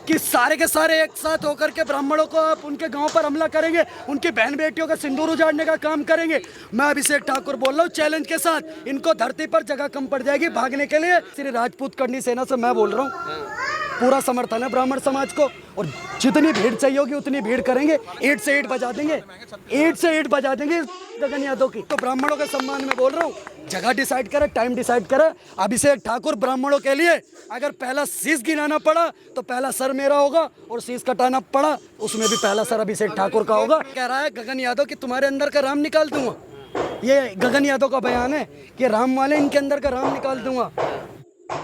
कि सारे के सारे एक साथ होकर के ब्राह्मणों को आप उनके गांव पर हमला करेंगे, उनकी बहन बेटियों का सिंदूर उजाड़ने का काम करेंगे। मैं अभिषेक ठाकुर बोल रहा हूँ चैलेंज के साथ, इनको धरती पर जगह कम पड़ जाएगी भागने के लिए। श्री राजपूत करनी सेना से मैं बोल रहा हूँ, पूरा समर्थन है ब्राह्मण समाज को, और जितनी भीड़ चाहिए होगी उतनी भीड़ करेंगे। 8 से 8 बजा देंगे, 8 से 8 बजा देंगे गगन यादव की। तो ब्राह्मणों के सम्मान में बोल रहा हूँ, जगह डिसाइड करे, टाइम डिसाइड करे। अभिषेक ठाकुर ब्राह्मणों के लिए अगर पहला शीश गिनाना पड़ा तो पहला सर मेरा होगा, और शीश कटाना पड़ा उसमें भी पहला सर अभिषेक ठाकुर का होगा। कह रहा है गगन यादव कि तुम्हारे अंदर का राम निकाल दूंगा, ये गगन यादव का बयान है कि राम वाले इनके अंदर का राम निकाल दूंगा।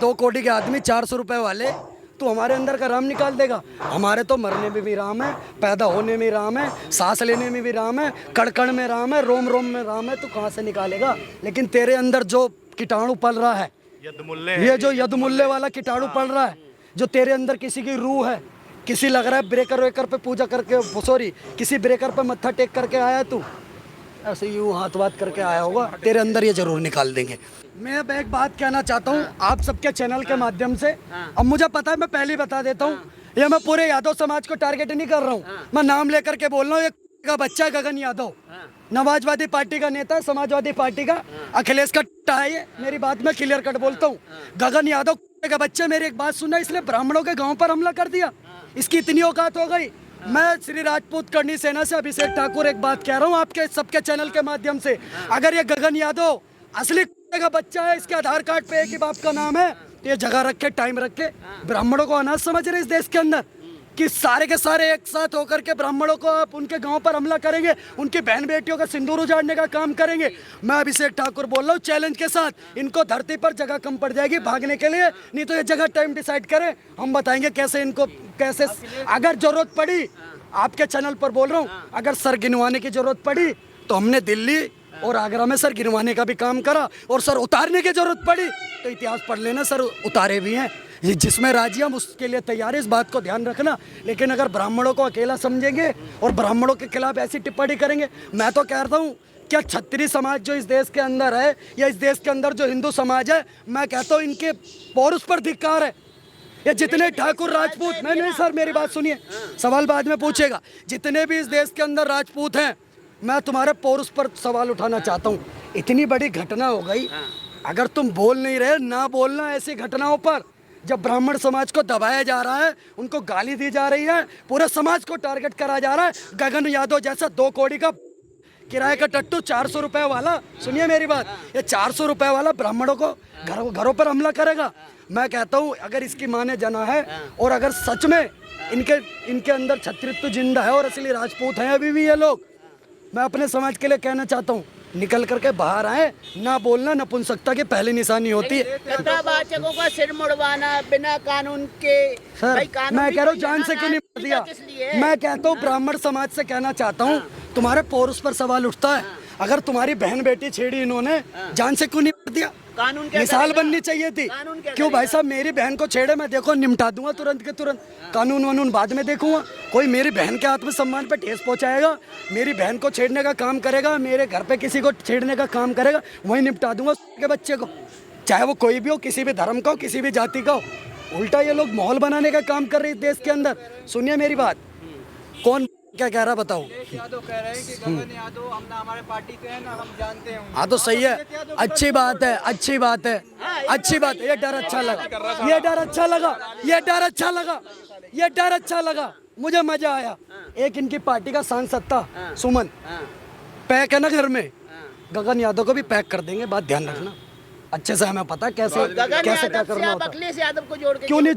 2 कोटी के आदमी 400 रुपए वाले, तो हमारे अंदर का राम निकाल देगा। हमारे तो मरने में भी राम है, पैदा होने में राम है, सांस लेने में भी राम है, कड़कड़ में राम है, रोम रोम में राम है, तो कहाँ से निकालेगा। लेकिन तेरे अंदर जो कीटाणु पल रहा है, ये जो यदमुल्ले वाला कीटाणु पल रहा है, जो तेरे अंदर किसी की रूह है, किसी लग रहा है ब्रेकर वेकर पे पूजा करके, सॉरी किसी ब्रेकर पे मत्था टेक करके आया तू, ऐसे यूँ हाथ बात करके आया होगा, तेरे अंदर ये जरूर निकाल देंगे। मैं अब एक बात कहना चाहता हूँ आप सबके चैनल के माध्यम से। अब मुझे पता है, मैं पहले ही बता देता हूँ, ये मैं पूरे यादव समाज को टारगेट नहीं कर रहा हूँ, मैं नाम लेकर के बोल रहा हूँ। एक का बच्चा है गगन यादव, समाजवादी पार्टी का नेता है, समाजवादी पार्टी का अखिलेश का टा है ये, मेरी बात मैं क्लियर कट बोलता हूँ। गगन यादव का बच्चा, मेरी एक बात सुनना, इसलिए ब्राह्मणों के गाँव पर हमला कर दिया, इसकी इतनी औकात हो गई। मैं श्री राजपूत करनी सेना से अभिषेक ठाकुर एक बात कह रहा हूँ आपके सबके चैनल के माध्यम से, अगर ये गगन यादव असली का बच्चा है, इसके आधार कार्ड पे एक ही बाप का नाम है, तो ये जगह रख के, टाइम रख के ब्राह्मणों को अनाथ समझ रहे इस देश के अंदर, कि सारे के सारे एक साथ होकर के ब्राह्मणों को आप उनके गांव पर हमला करेंगे, उनकी बहन बेटियों का सिंदूर उजाड़ने का काम करेंगे। मैं अभिषेक ठाकुर बोल रहा हूँ चैलेंज के साथ, इनको धरती पर जगह कम पड़ जाएगी भागने के लिए, नहीं तो ये जगह टाइम डिसाइड करें, हम बताएंगे कैसे इनको, कैसे अगर जरूरत पड़ी, आपके चैनल पर बोल रहा हूँ, अगर सर गिनवाने की जरूरत पड़ी तो हमने दिल्ली और आगरा में सर गिनवाने का भी काम करा, और सर उतारने की जरूरत पड़ी तो इतिहास पढ़ लेना, सर उतारे भी हैं। ये जिसमें राजी हम उसके लिए तैयार है, इस बात को ध्यान रखना। लेकिन अगर ब्राह्मणों को अकेला समझेंगे और ब्राह्मणों के खिलाफ ऐसी टिप्पणी करेंगे, मैं तो कहता हूँ क्या क्षत्रिय समाज जो इस देश के अंदर है, या इस देश के अंदर जो हिंदू समाज है, मैं कहता हूँ इनके पौरुष पर धिक्कार है। ये जितने ठाकुर राजपूत, नहीं सर मेरी बात सुनिए, सवाल बाद में पूछेगा, जितने भी इस देश के अंदर राजपूत हैं, मैं तुम्हारे पौरुष पर सवाल उठाना चाहता हूँ। इतनी बड़ी घटना हो गई, अगर तुम बोल नहीं रहे, ना बोलना ऐसी घटनाओं पर, जब ब्राह्मण समाज को दबाया जा रहा है, उनको गाली दी जा रही है, पूरे समाज को टारगेट करा जा रहा है। गगन यादव जैसा 2 कौड़ी का किराए का टट्टू 400 रुपए वाला, सुनिए मेरी बात, ये 400 रुपए वाला ब्राह्मणों को घरों पर हमला करेगा। मैं कहता हूँ अगर इसकी माने जना है, और अगर सच में इनके अंदर क्षत्रित्व जिंदा है और असली राजपूत हैं अभी भी ये लोग, मैं अपने समाज के लिए कहना चाहता हूँ, निकल करके बाहर आए। ना बोलना नपुंसकता की पहली निशानी होती है। कथावाचकों का सिर मुड़वाना बिना कानून के, सर मैं कह रहा हूँ जान से क्यों नहीं मार दिया। मैं कहता हूँ ब्राह्मण समाज से कहना चाहता हूँ, तुम्हारे पौरुष पर सवाल उठता है, अगर तुम्हारी बहन बेटी छेड़ी इन्होंने, जान से क्यों नहीं मार दिया। कानून क्या मिसाल बननी चाहिए थी। क्यों भाई साहब, मेरी बहन को छेड़े, मैं देखो निपटा दूंगा तुरंत के तुरंत, कानून वानून बाद में देखूंगा। कोई मेरी बहन के आत्मसम्मान पे ठेस पहुंचाएगा, मेरी बहन को छेड़ने का काम करेगा, मेरे घर पे किसी को छेड़ने का काम करेगा, वहीं निपटा दूंगा के बच्चे को, चाहे वो कोई भी हो, किसी भी धर्म का हो, किसी भी जाति का हो। उल्टा ये लोग माहौल बनाने का काम कर रहे हैं देश के अंदर। सुनिए मेरी बात, कौन क्या कह रहा बताओ। यादव कह रहे हैं कि गगन यादव हम ना हमारे पार्टी के हैं ना हम जानते हैं। हाँ तो सही है, अच्छी बात है, अच्छी बात है, अच्छी बात है। ये डर अच्छा लगा, ये डर अच्छा लगा, ये डर अच्छा लगा, ये डर अच्छा लगा, मुझे मजा आया। एक इनकी पार्टी का सांसद था सुमन, पैक है ना घर में, गगन यादव को भी पैक कर देंगे, बात ध्यान रखना अच्छे से, हमें पता कैसे क्या करना होता है। अखिलेश यादव को जोड़ के क्यों नहीं